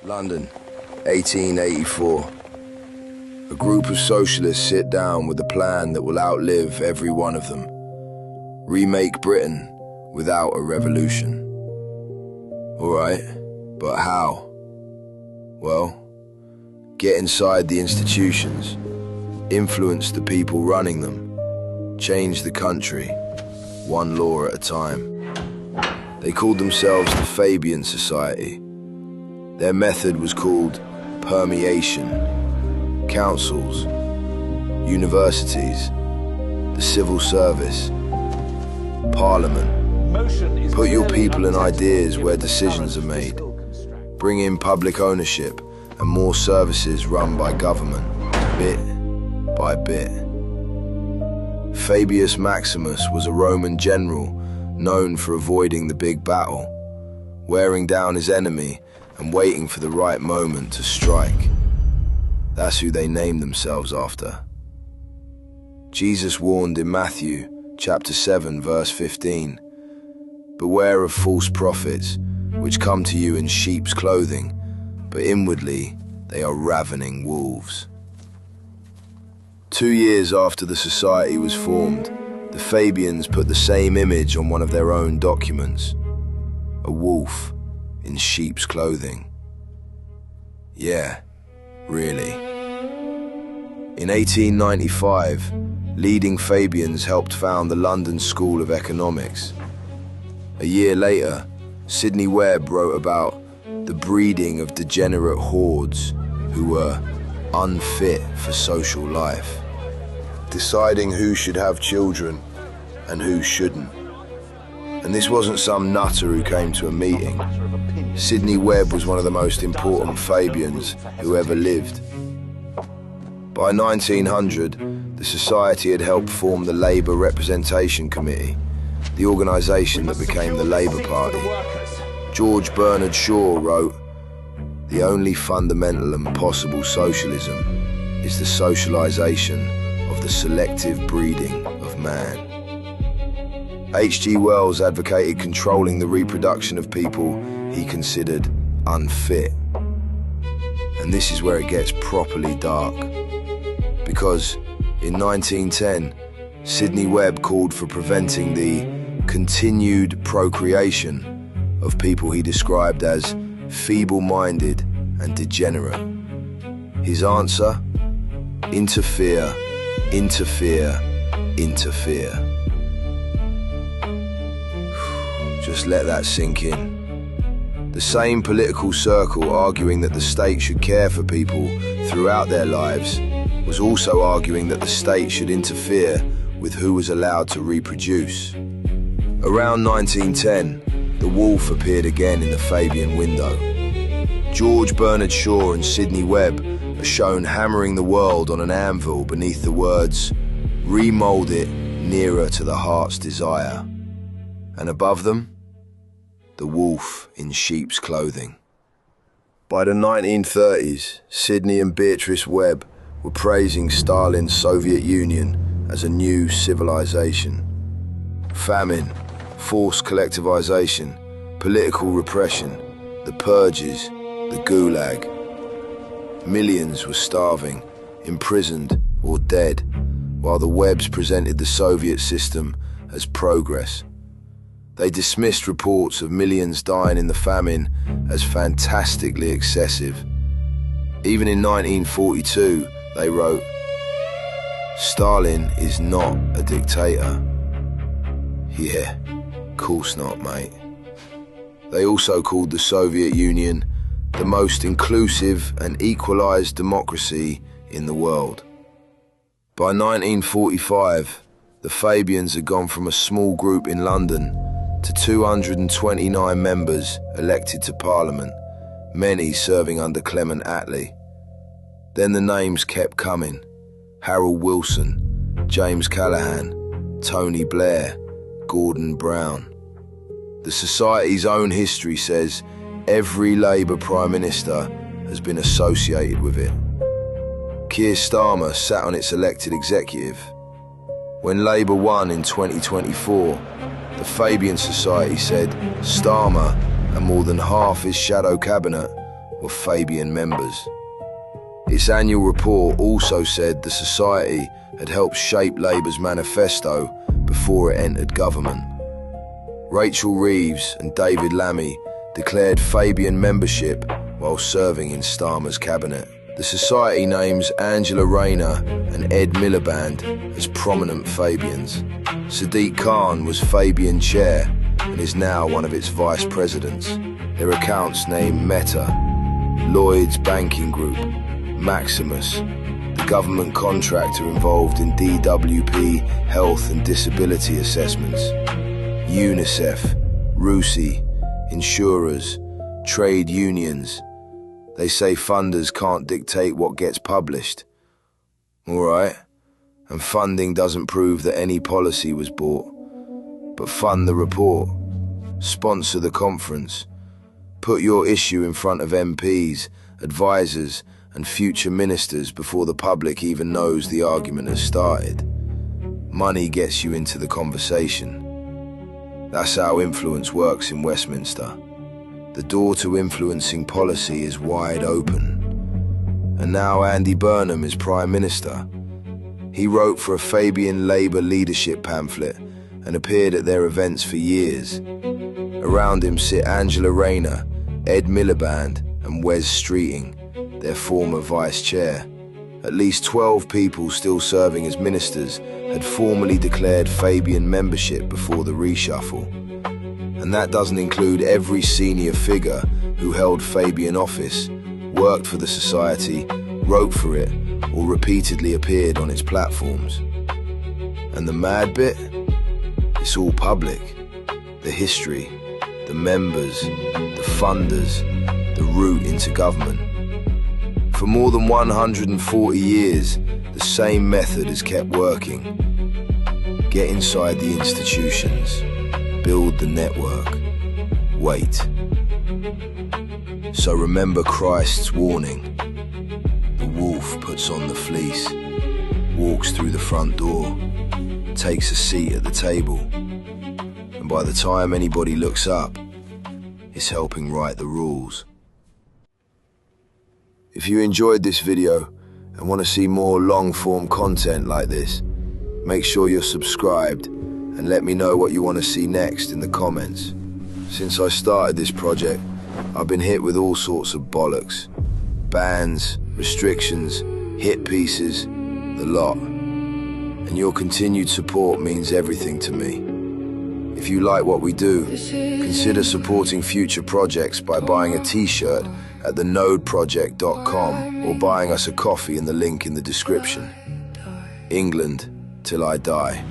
London, 1884. A group of socialists sit down with a plan that will outlive every one of them. Remake Britain without a revolution. Alright, but how? Well, get inside the institutions, influence the people running them, change the country, one law at a time. They called themselves the Fabian Society. Their method was called permeation. Councils, universities, the civil service, parliament. Put your people and ideas where decisions are made. Bring in public ownership and more services run by government, bit by bit. Fabius Maximus was a Roman general known for avoiding the big battle, wearing down his enemy and waiting for the right moment to strike. That's who they named themselves after. Jesus warned in Matthew chapter 7 verse 15, "Beware of false prophets, which come to you in sheep's clothing, but inwardly they are ravening wolves." 2 years after the society was formed, the Fabians put the same image on one of their own documents: a wolf in sheep's clothing. Yeah, really. In 1895, leading Fabians helped found the London School of Economics. A year later, Sidney Webb wrote about the breeding of degenerate hordes who were unfit for social life, deciding who should have children and who shouldn't. And this wasn't some nutter who came to a meeting. Sidney Webb was one of the most important Fabians who ever lived. By 1900, the Society had helped form the Labour Representation Committee, the organisation that became the Labour Party. George Bernard Shaw wrote, "The only fundamental and possible socialism is the socialisation of the selective breeding of man." H.G. Wells advocated controlling the reproduction of people he considered unfit. And this is where it gets properly dark. Because in 1910, Sidney Webb called for preventing the continued procreation of people he described as feeble-minded and degenerate. His answer? Interfere, interfere, interfere. Just let that sink in. The same political circle arguing that the state should care for people throughout their lives was also arguing that the state should interfere with who was allowed to reproduce. Around 1910, the wolf appeared again in the Fabian window. George Bernard Shaw and Sidney Webb are shown hammering the world on an anvil beneath the words, "Remold it nearer to the heart's desire." And above them, the wolf in sheep's clothing. By the 1930s, Sidney and Beatrice Webb were praising Stalin's Soviet Union as a new civilization. Famine, forced collectivization, political repression, the purges, the gulag. Millions were starving, imprisoned or dead, while the Webbs presented the Soviet system as progress. They dismissed reports of millions dying in the famine as fantastically excessive. Even in 1942, they wrote, "Stalin is not a dictator." Yeah, course not, mate. They also called the Soviet Union the most inclusive and equalized democracy in the world. By 1945, the Fabians had gone from a small group in London to 229 members elected to Parliament, many serving under Clement Attlee. Then the names kept coming: Harold Wilson, James Callaghan, Tony Blair, Gordon Brown. The Society's own history says every Labour Prime Minister has been associated with it. Keir Starmer sat on its elected executive. When Labour won in 2024, the Fabian Society said Starmer and more than half his shadow cabinet were Fabian members. Its annual report also said the society had helped shape Labour's manifesto before it entered government. Rachel Reeves and David Lammy declared Fabian membership while serving in Starmer's cabinet. The society names Angela Rayner and Ed Miliband as prominent Fabians. Sadiq Khan was Fabian chair and is now one of its vice presidents. Their accounts name Meta, Lloyds Banking Group, Maximus, the government contractor involved in DWP health and disability assessments, UNICEF, RUSI, insurers, trade unions. They say funders can't dictate what gets published. All right, and funding doesn't prove that any policy was bought. But fund the report, sponsor the conference, put your issue in front of MPs, advisors, and future ministers before the public even knows the argument has started. Money gets you into the conversation. That's how influence works in Westminster. The door to influencing policy is wide open. And now Andy Burnham is Prime Minister. He wrote for a Fabian Labour leadership pamphlet and appeared at their events for years. Around him sit Angela Rayner, Ed Miliband, and Wes Streeting, their former vice chair. At least 12 people still serving as ministers had formally declared Fabian membership before the reshuffle. And that doesn't include every senior figure who held Fabian office, worked for the society, wrote for it, or repeatedly appeared on its platforms. And the mad bit? It's all public. The history, the members, the funders, the route into government. For more than 140 years, the same method has kept working. Get inside the institutions, build the network, wait. So remember Christ's warning. The wolf puts on the fleece, walks through the front door, takes a seat at the table, and by the time anybody looks up, is helping write the rules. If you enjoyed this video and want to see more long-form content like this, make sure you're subscribed and let me know what you want to see next in the comments. Since I started this project, I've been hit with all sorts of bollocks. Bans, restrictions, hit pieces, the lot. And your continued support means everything to me. If you like what we do, consider supporting future projects by buying a t-shirt at thenodeproject.com or buying us a coffee in the link in the description. England till I die.